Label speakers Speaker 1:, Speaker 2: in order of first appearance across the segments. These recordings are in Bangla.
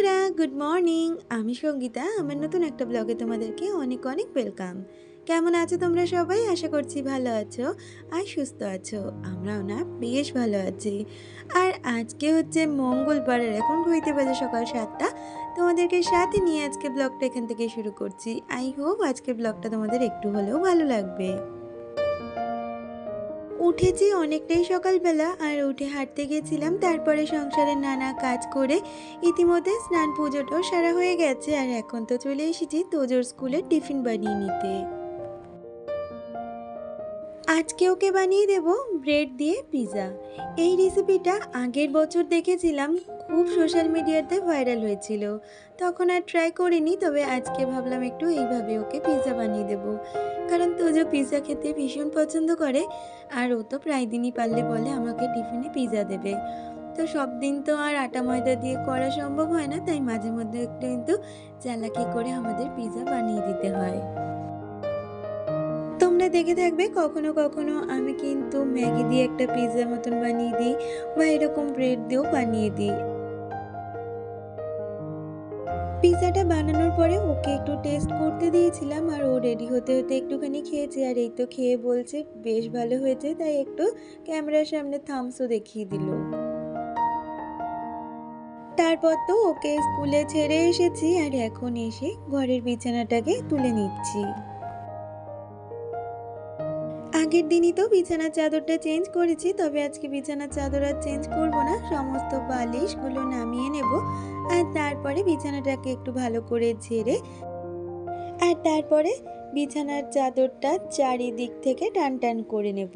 Speaker 1: বন্ধুরা, গুড মর্নিং। আমি সঙ্গীতা। আমার নতুন একটা ব্লগে তোমাদেরকে অনেক অনেক ওয়েলকাম। কেমন আছো তোমরা সবাই? আশা করছি ভালো আছো আর সুস্থ আছো। আমরাও না বেশ ভালো আছি। আর আজকে হচ্ছে মঙ্গলবার, আর এখন ঘড়িতে বাজে সকাল 7টা। তোমাদেরকে সাথে নিয়ে আজকে ব্লগটা এখান থেকে শুরু করছি। আই হোপ আজকের ব্লগটা তোমাদের একটু হলেও ভালো লাগবে। উঠেছি অনেকটাই সকালবেলা, আর উঠে হাঁটতে গেছিলাম। তারপরে সংসারের নানা কাজ করে ইতিমধ্যে স্নান পুজোটাও সারা হয়ে গেছে, আর এখন তো চলে এসেছি তোজোর স্কুলের টিফিন বানিয়ে নিতে। আজকে ওকে বানিয়ে দেব ব্রেড দিয়ে পিৎজা। এই রেসিপিটা আগের বছর দেখেছিলাম, খুব সোশ্যাল মিডিয়াতে ভাইরাল হয়েছিল। তখন আর ট্রাই করিনি, তবে আজকে ভাবলাম একটু এইভাবে ওকে পিৎজা বানিয়ে দেব। কারণ তোজো পিৎজা খেতে ভীষণ পছন্দ করে, আর ও তো প্রায় দিনই পারলে বলে আমাকে টিফিনে পিৎজা দেবে। তো সব দিন তো আর আটা ময়দা দিয়ে করা সম্ভব হয় না, তাই মাঝে মধ্যে একটু কিন্তু চালাকি করে আমাদের পিৎজা বানিয়ে দিতে হয়। তোমরা দেখে থাকবে কখনো কখনো আমি কিন্তু ম্যাগি দিয়ে একটা পিৎজা মতন বানিয়ে দিই, বা এরকম ব্রেড দিয়েও বানিয়ে দিই। পিৎজাটা বানানোর পরে ওকে একটু টেস্ট করতে দিয়েছিলাম, আর ও রেডি হতে হতে একটুখানি খেয়েছে, আর এই তো খেয়ে বলছে বেশ ভালো হয়েছে, তাই একটু ক্যামেরার সামনে থামসও দেখিয়ে দিল। তারপর তো ওকে স্কুলে ছেড়ে এসেছি, আর এখন এসে ঘরের বিছানাটাকে তুলে নিচ্ছি। আগের দিনই তো বিছানার চাদরটা চেঞ্জ করেছি, তবে আজকে বিছানার চাদর আর চেঞ্জ করব না, সমস্ত বালিশগুলো নামিয়ে নেব। আর তারপরে বিছানাটাকে একটু ভালো করে ঝেড়ে, আর তারপরে বিছানার চাদরটা চারিদিক থেকে টান টান করে নেব।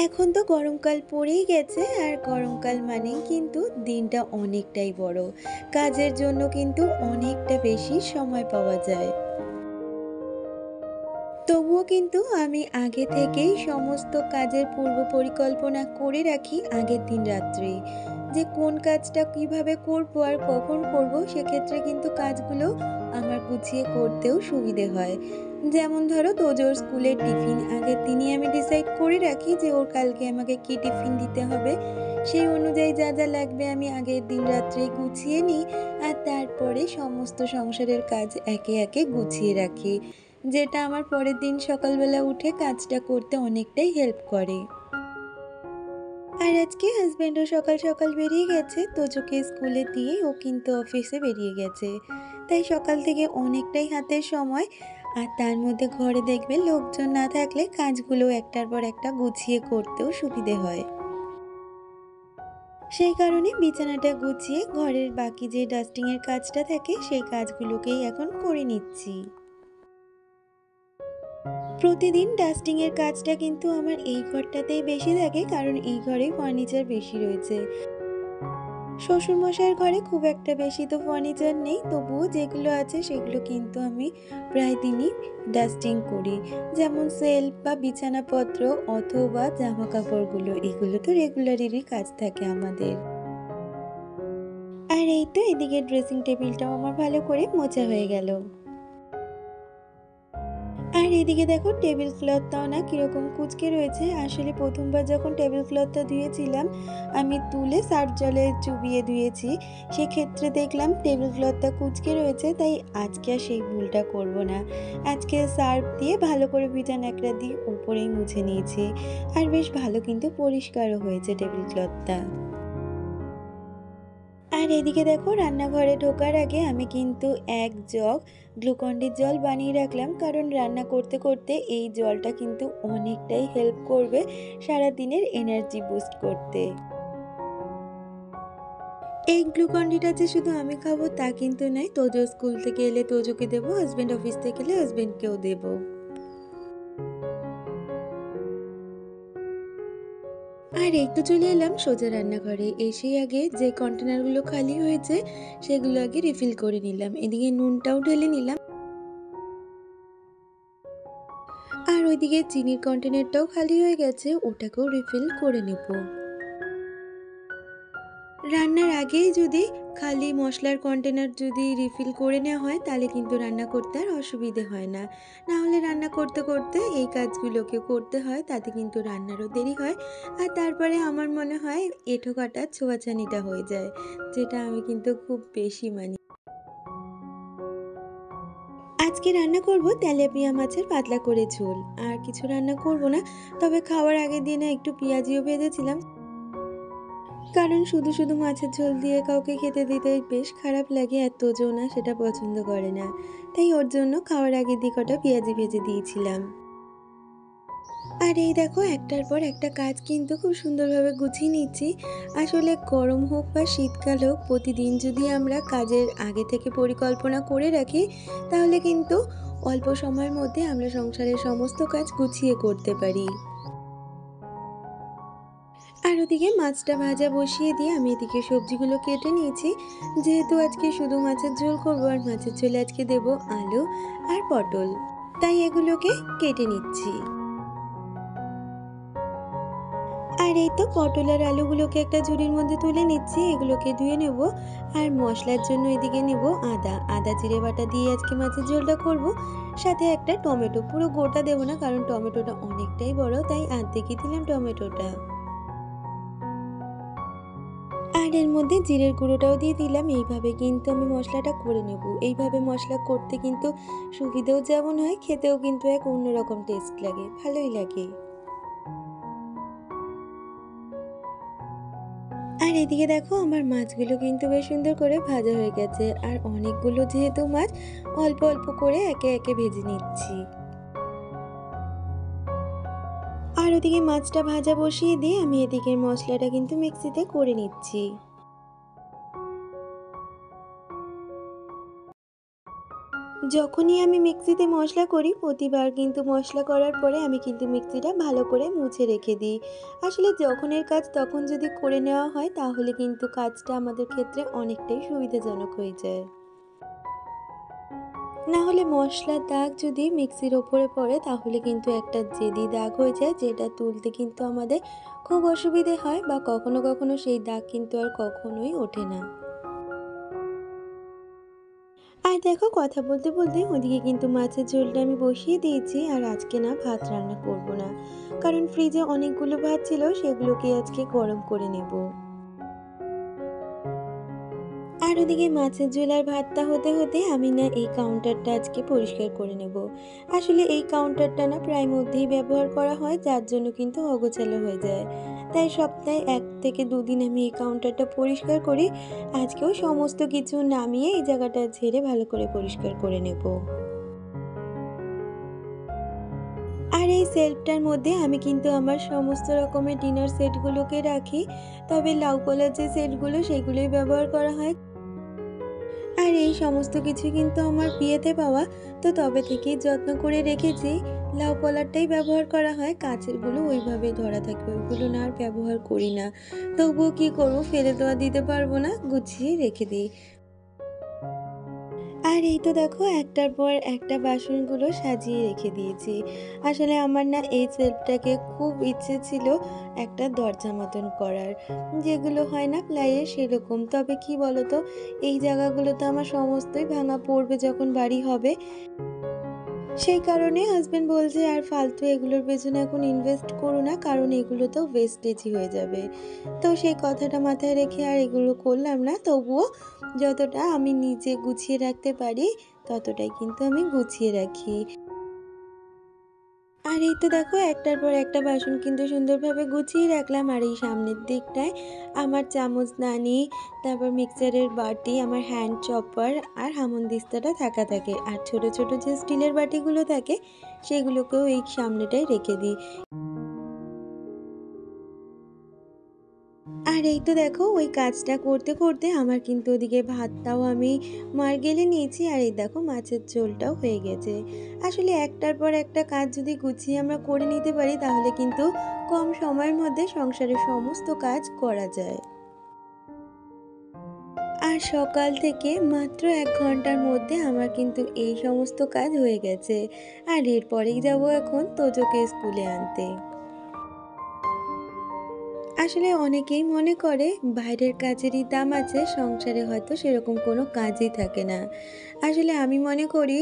Speaker 1: এখন তো গরমকাল পড়েই গেছে, আর গরমকাল মানেই কিন্তু দিনটা অনেকটাই বড়। কাজের জন্য কিন্তু অনেকটা বেশি সময় পাওয়া যায়। তবুও কিন্তু আমি আগে থেকেই সমস্ত কাজের পূর্ব পরিকল্পনা করে রাখি আগের দিন রাত্রে, যে কোন কাজটা কিভাবে করব আর কখন করব। সেক্ষেত্রে কিন্তু কাজগুলো আমার গুছিয়ে করতেও সুবিধে হয়। যেমন ধরো তোজোর স্কুলের টিফিন আগের দিনই আমি ডিসাইড করে রাখি যে ওর কালকে আমাকে কি টিফিন দিতে হবে। সেই অনুযায়ী যা যা লাগবে আমি আগের দিন রাত্রে গুছিয়ে নিই, আর তারপরে সমস্ত সংসারের কাজ একে একে গুছিয়ে রাখি, যেটা আমার পরের দিন সকালবেলা উঠে কাজটা করতে অনেকটাই হেল্প করে। আর আজকে হাজব্যান্ডও সকাল সকাল বেরিয়ে গেছে, তোজোকে স্কুলে দিয়ে ও কিন্তু অফিসে বেরিয়ে গেছে। তাই সকাল থেকে অনেকটাই হাতের সময়, আর তার মধ্যে ঘরে দেখবে লোকজন না থাকলে কাজগুলো একটার পর একটা গুছিয়ে করতেও সুবিধে হয়। সেই কারণে বিছানাটা গুছিয়ে ঘরের বাকি যে ডাস্টিংয়ের কাজটা থাকে সেই কাজগুলোকেই এখন করে নিচ্ছি। প্রতিদিন ডাস্টিংয়ের কাজটা কিন্তু আমার এই ঘরটাতেই বেশি থাকে, কারণ এই ঘরেই ফার্নিচার বেশি রয়েছে। শ্বশুরমশাইয়ের ঘরে খুব একটা বেশি তো ফার্নিচার নেই, তবুও যেগুলো আছে সেগুলো কিন্তু আমি প্রায় দিনই ডাস্টিং করি। যেমন সেলফ বা বিছানাপত্র অথবা জামা কাপড়গুলো, এগুলো তো রেগুলারেরই কাজ থাকে আমাদের। আর এই তো এদিকে ড্রেসিং টেবিলটাও আমার ভালো করে মোছা হয়ে গেল। আর এদিকে দেখো টেবিল ক্লথটাও না কিরকম কুঁচকে রয়েছে। আসলে প্রথমবার যখন টেবিল ক্লথটা ধুয়েছিলাম আমি তুলে সার্ফ জলে চুবিয়ে ধুয়েছি, সেক্ষেত্রে দেখলাম টেবিল ক্লথটা কুঁচকে রয়েছে, তাই আজকে আর সেই ভুলটা করব না। আজকে সার্ফ দিয়ে ভালো করে ভিজা ন্যাকড়া দিয়ে উপরেই মুছে নিয়েছি, আর বেশ ভালো কিন্তু পরিষ্কারও হয়েছে টেবিল ক্লথটা। আর এদিকে দেখো রান্নাঘরে ঢোকার আগে আমি কিন্তু 1 জগ গ্লুকন-ডির জল বানিয়ে রাখলাম, কারণ রান্না করতে করতে এই জলটা কিন্তু অনেকটাই হেল্প করবে সারাদিনের এনার্জি বুস্ট করতে। এই গ্লুকন-ডিটা যে শুধু আমি খাবো তা কিন্তু নয়, তোজো স্কুল থেকে এলে তোজোকে দেবো, হাজব্যান্ড অফিস থেকে এলে হাজব্যান্ডকেও দেবো। আর এই তো চলে এলাম সোজা রান্নাঘরে। এসেই আগে যে কন্টেনারগুলো খালি হয়েছে সেগুলো আগে রিফিল করে নিলাম। এদিকে নুনটাও ঢেলে নিলাম, আর ওইদিকে চিনির কন্টেনারটাও খালি হয়ে গেছে, ওটাকেও রিফিল করে নেব। রান্নার আগেই যদি খালি মশলার কন্টেনার যদি রিফিল করে নেওয়া হয় তাহলে কিন্তু রান্না করতে আর অসুবিধে হয় না। না হলে রান্না করতে করতে এই কাজগুলোকে করতে হয়, তাতে কিন্তু রান্নারও দেরি হয়। আর তারপরে আমার মনে হয় এঁঠো কাটার ছোঁয়াছানিটা হয়ে যায়, যেটা আমি কিন্তু খুব বেশি মানি। আজকে রান্না করব তেলাপিয়া মাছের পাতলা করে ঝোল। আর কিছু রান্না করব না। তবে খাওয়ার আগের দিনে একটু পেঁয়াজিও ভেজেছিলাম। কারণ শুধু শুধু মাছের ঝোল দিয়ে কাউকে খেতে দিতে বেশ খারাপ লাগে, আর তোজও না সেটা পছন্দ করে না। তাই ওর জন্য খাওয়ার আগে দিয়ে কটা পেঁয়াজি ভেজে দিয়েছিলাম। আর এই দেখো একটার পর একটা কাজ কিন্তু খুব সুন্দরভাবে গুছিয়ে নিচ্ছি। আসলে গরম হোক বা শীতকাল হোক, প্রতিদিন যদি আমরা কাজের আগে থেকে পরিকল্পনা করে রাখি, তাহলে কিন্তু অল্প সময়ের মধ্যে আমরা সংসারের সমস্ত কাজ গুছিয়ে করতে পারি। আর ওদিকে মাছটা ভাজা বসিয়ে দিয়ে আমি এদিকে সবজিগুলো কেটে নিয়েছি। যেহেতু আজকে শুধু মাছের ঝোল করবো, আর মাছের ঝোলে আজকে দেবো আলু আর পটল, তাই এগুলোকে কেটে নিচ্ছি। আর এই তো পটল আর আলুগুলোকে একটা ঝুড়ির মধ্যে তুলে নিচ্ছি, এগুলোকে ধুয়ে নেব। আর মশলার জন্য এদিকে নেব আদা জিরে বাটা দিয়ে আজকে মাছের ঝোলটা করব। সাথে একটা টমেটো, পুরো গোটা দেবো না কারণ টমেটোটা অনেকটাই বড়, তাই অর্ধেকই দিলাম টমেটোটা। আর এর মধ্যে জিরের গুঁড়োটাও দিয়ে দিলাম। এইভাবে কিন্তু আমি মশলাটা করে নেব। এইভাবে মশলা করতে কিন্তু সুবিধেও যেমন হয়, খেতেও কিন্তু এক অন্যরকম টেস্ট লাগে, ভালোই লাগে। আর এদিকে দেখো আমার মাছগুলো কিন্তু বেশ সুন্দর করে ভাজা হয়ে গেছে। আর অনেকগুলো যেহেতু মাছ, অল্প অল্প করে একে একে ভেজে নিচ্ছি। আর ওদিকে মাছটা ভাজা বসিয়ে দিয়ে আমি এদিকে মশলাটা কিন্তু মিক্সিতে করে নিচ্ছি। যখনই আমি মিক্সিতে মশলা করি, প্রতিবার কিন্তু মশলা করার পরে আমি কিন্তু মিক্সিটা ভালো করে মুছে রেখে দিই। আসলে যখনের কাজ তখন যদি করে নেওয়া হয়, তাহলে কিন্তু কাজটা আমাদের ক্ষেত্রে অনেকটাই সুবিধাজনক হয়ে যায়। না হলে মশলার দাগ যদি মিক্সির ওপরে পড়ে, তাহলে কিন্তু একটা জেদি দাগ হয়ে যায়, যেটা তুলতে কিন্তু আমাদের খুব অসুবিধে হয়, বা কখনো কখনো সেই দাগ কিন্তু আর কখনোই ওঠে না। আর দেখো কথা বলতে বলতে ওদিকে কিন্তু মাছের ঝোলটা আমি বসিয়ে দিয়েছি। আর আজকে না ভাত রান্না করব না, কারণ ফ্রিজে অনেকগুলো ভাত ছিল, সেগুলোকে আজকে গরম করে নেব। আর ওদিকে মাছের ঝোল আর ভাতটা হতে হতে আমি না এই কাউন্টারটা আজকে পরিষ্কার করে নেব। আসলে এই কাউন্টারটা না প্রায় মধ্যেই ব্যবহার করা হয়, যার জন্য কিন্তু অগোছালো হয়ে যায়। তাই সপ্তাহে 1 থেকে 2 দিন আমি এই কাউন্টারটা পরিষ্কার করি। আজকেও সমস্ত কিছু নামিয়ে এই জায়গাটা ঝেড়ে ভালো করে পরিষ্কার করে নেব। আর এই সেলফটার মধ্যে আমি কিন্তু আমার সমস্ত রকমের ডিনার সেটগুলোকে রাখি। তবে লাউ কলার যে সেটগুলো, সেগুলোই ব্যবহার করা হয়। আর এই সমস্ত কিছু কিন্তু আমার বিয়েতে পাওয়া, তো তবে থেকেই যত্ন করে রেখেছি। লাউ কলারটাই ব্যবহার করা হয়, কাঁচেরগুলো ওইভাবেই ধরা থাকে, ওইগুলো না আর ব্যবহার করি না। তবুও কি করবো, ফেলে তো আর দিতে পারবো না, গুছিয়ে রেখে দিই। আর এই তো দেখো একটার পর একটা বাসনগুলো সাজিয়ে রেখে দিয়েছি। আসলে আমার না এই সেলফটাকে খুব ইচ্ছে ছিল একটা দরজা মতন করার, যেগুলো হয় না প্লাইয়ের সেরকম। তবে কি বলতো, এই জায়গাগুলো তো আমার সমস্তই ভাঙা পড়বে যখন বাড়ি হবে। সেই কারণে হাসব্যান্ড বলছে আর ফালতু এগুলোর পেছনে এখন ইনভেস্ট করো না, কারণ এগুলো তো ওয়েস্টেজই হয়ে যাবে। তো সেই কথাটা মাথায় রেখে আর এগুলো করলাম না। তবুও যতটা আমি নিজে গুছিয়ে রাখতে পারি, ততটাই কিন্তু আমি গুছিয়ে রাখি। আর এই তো দেখো একটার পর একটা বাসন কিন্তু সুন্দরভাবে গুছিয়ে রাখলাম। আর এই সামনের দিকটায় আমার চামচদানি, তারপর মিক্সচারের বাটি, আমার হ্যান্ড চপার আর হামানদিস্তাটা থাকে। আর ছোট ছোট যে স্টিলের বাটিগুলো থাকে, সেগুলোকেও এই সামনেটায় রেখে দিই। আর এই তো দেখো ওই কাজটা করতে করতে আমার কিন্তু ওদিকে ভাতটাও আমি মার গেলে নিয়েছি। আর এই দেখো মাছের ঝোলটাও হয়ে গেছে। আসলে একটার পর একটা কাজ যদি গুছিয়ে আমরা করে নিতে পারি, তাহলে কিন্তু কম সময়ের মধ্যে সংসারের সমস্ত কাজ করা যায়। আর সকাল থেকে মাত্র 1 ঘন্টার মধ্যে আমার কিন্তু এই সমস্ত কাজ হয়ে গেছে। আর এরপরেই যাব এখন তোজোকে স্কুলে আনতে। আসলে অনেকেই মনে করে বাইরের কাজেরই দাম আছে, সংসারে হয়তো সেরকম কোনো কাজই থাকে না। আসলে আমি মনে করি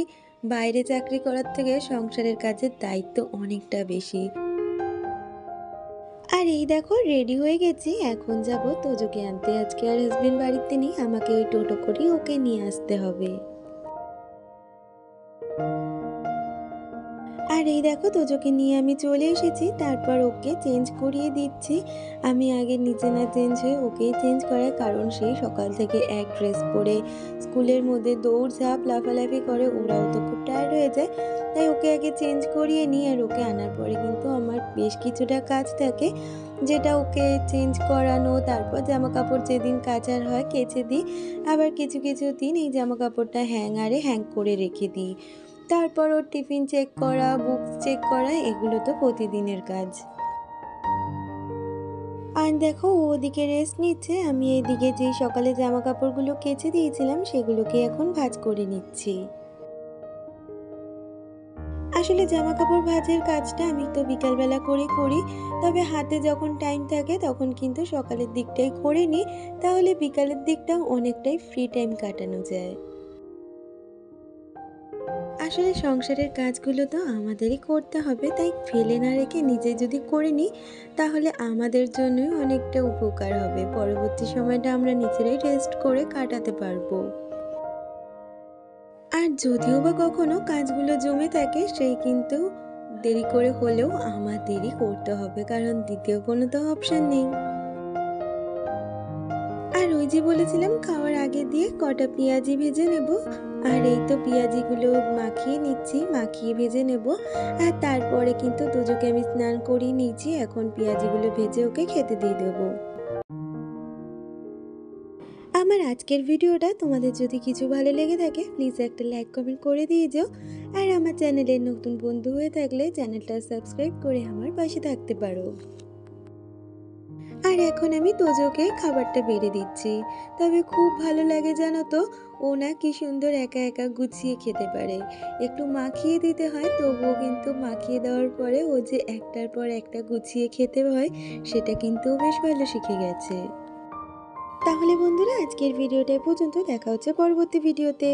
Speaker 1: বাইরে চাকরি করার থেকে সংসারের কাজের দায়িত্ব অনেকটা বেশি। আর এই দেখো রেডি হয়ে গেছি, এখন যাব তোজোকে আনতে। আজকে আর হাসবেন্ড বাড়িতে নেই, আমাকে ওই টোটো করেই ওকে নিয়ে আসতে হবে। আর এই দেখো তোজোকে নিয়ে আমি চলে এসেছি, তারপর ওকে চেঞ্জ করিয়ে দিচ্ছি। আমি আগে নিজে না চেঞ্জ হয়ে ওকেই চেঞ্জ করাই, কারণ সেই সকাল থেকে এক ড্রেস পরে স্কুলের মধ্যে দৌড়ঝাঁপ লাফালাফি করে, ওরাও তো খুব টায়ার্ড হয়ে যায়। তাই ওকে আগে চেঞ্জ করিয়ে নিই, আর ওকে আনার পরে কিন্তু আমার বেশ কিছুটা কাজ থাকে, যেটা ওকে চেঞ্জ করানো, তারপর জামা কাপড় যেদিন কাচার হয় কেচে দিই। আবার কিছু কিছু দিন এই জামা কাপড়টা হ্যাঙ্গারে হ্যাং করে রেখে দিই। তারপর ওর টিফিন চেক করা, বুকস চেক করা, এগুলো তো প্রতিদিনের কাজ। আর দেখো ও ওদিকে রেস্ট নিচ্ছে, আমি এইদিকে যেই সকালে জামা কাপড়গুলো কেচে দিয়েছিলাম সেগুলোকে এখন ভাঁজ করে নিচ্ছি। আসলে জামা কাপড় ভাঁজের কাজটা আমি তো বিকালবেলা করে করি, তবে হাতে যখন টাইম থাকে তখন কিন্তু সকালের দিকটাই করে নিই, তাহলে বিকালের দিকটাও অনেকটাই ফ্রি টাইম কাটানো যায়। আসলে সংসারের কাজগুলো তো আমাদেরই করতে হবে, তাই ফেলে না রেখে নিজে যদি করে নিই তাহলে আমাদের জন্যই অনেকটা উপকার হবে। পরবর্তী সময়টা আমরা নিজেরাই রেস্ট করে কাটাতে পারবো। আর যদিও বা কখনো কাজগুলো জমে থাকে, সেই কিন্তু দেরি করে হলেও আমাদেরই করতে হবে, কারণ দ্বিতীয় কোনো তো অপশন নেই। আর ওই যে বলেছিলাম খাওয়ার আগে দিয়ে কটা পেঁয়াজি ভেজে নেব। আর এই তো পেঁয়াজিগুলো মাখিয়ে নিচ্ছি, মাখিয়ে ভেজে নেব। আর তারপরে কিন্তু দুজোকে আমি স্নান করিয়ে নিয়েছি, এখন পেঁয়াজিগুলো ভেজে ওকে খেতে দিয়ে দেবো। আমার আজকের ভিডিওটা তোমাদের যদি কিছু ভালো লেগে থাকে প্লিজ একটা লাইক কমেন্ট করে দিয়ে যাও। আর আমার চ্যানেলের নতুন বন্ধু হয়ে থাকলে চ্যানেলটা সাবস্ক্রাইব করে আমার পাশে থাকতে পারো। আর এখন আমি তোজোকে খাবারটা বেড়ে দিচ্ছি। তবে খুব ভালো লাগে জানো তো, ও না কি সুন্দর একা একা গুছিয়ে খেতে পারে। একটু মাখিয়ে দিতে হয়, তবুও কিন্তু মাখিয়ে দেওয়ার পরে ও যে একটার পর একটা গুছিয়ে খেতে হয়, সেটা কিন্তু ও বেশ ভালো শিখে গেছে। তাহলে বন্ধুরা আজকের ভিডিওটা এ পর্যন্ত, দেখা হচ্ছে পরবর্তী ভিডিওতে।